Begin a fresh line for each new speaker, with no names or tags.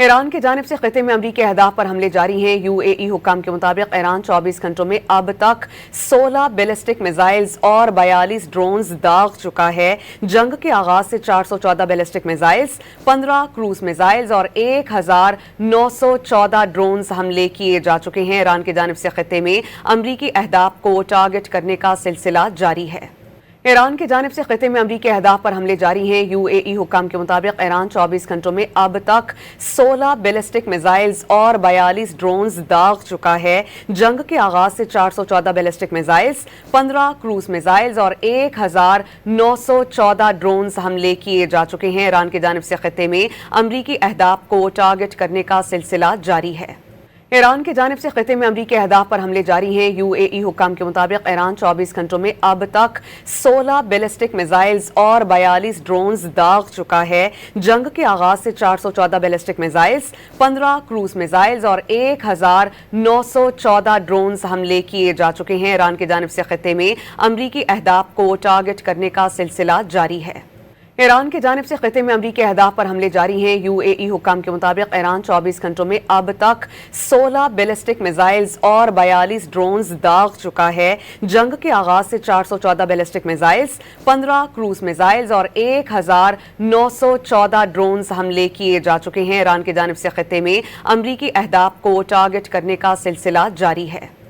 ایران کی جانب سے خطے میں امریکی اہداف پر حملے جاری ہیں۔ یو اے ای حکام کے مطابق ایران 24 گھنٹوں میں اب تک 16 بیلسٹک میزائلز اور 42 ڈرونز داغ چکا ہے۔ جنگ کے آغاز سے 414 بیلسٹک میزائلز، 15 کروز میزائلز اور 1914 ڈرونز حملے کیے جا چکے ہیں۔ ایران کی جانب سے خطے میں امریکی اہداف کو ٹارگٹ کرنے کا سلسلہ جاری ہے۔ ایران کی جانب سے خطے میں امریکی اہداف پر حملے جاری ہیں۔ یو اے ای حکام کے مطابق ایران 24 گھنٹوں میں اب تک 16 بیلسٹک میزائلز اور 42 ڈرونز داغ چکا ہے۔ جنگ کے آغاز سے 414 بیلسٹک میزائلز، 15 کروز میزائلز اور 1914 ڈرونز حملے کیے جا چکے ہیں۔ ایران کی جانب سے خطے میں امریکی اہداف کو ٹارگٹ کرنے کا سلسلہ جاری ہے۔ ایران کی جانب سے خطے میں امریکی اہداف پر حملے جاری ہیں۔ یو اے ای حکام کے مطابق ایران 24 گھنٹوں میں اب تک 16 بیلسٹک میزائلز اور 42 ڈرونز داغ چکا ہے۔ جنگ کے آغاز سے 414 بیلسٹک میزائلز، 15 کروز میزائلز اور 1914 ڈرونز حملے کیے جا چکے ہیں۔ ایران کی جانب سے خطے میں امریکی اہداف کو ٹارگٹ کرنے کا سلسلہ جاری ہے۔ ایران کی جانب سے خطے میں امریکی اہداف پر حملے جاری ہیں۔ یو اے ای حکام کے مطابق ایران 24 گھنٹوں میں اب تک 16 بیلسٹک میزائلز اور 42 ڈرونز داغ چکا ہے۔ جنگ کے آغاز سے 414 بیلسٹک میزائلز، 15 کروز میزائلز اور 1914 ڈرونز حملے کیے جا چکے ہیں۔ ایران کی جانب سے خطے میں امریکی اہداف کو ٹارگٹ کرنے کا سلسلہ جاری ہے۔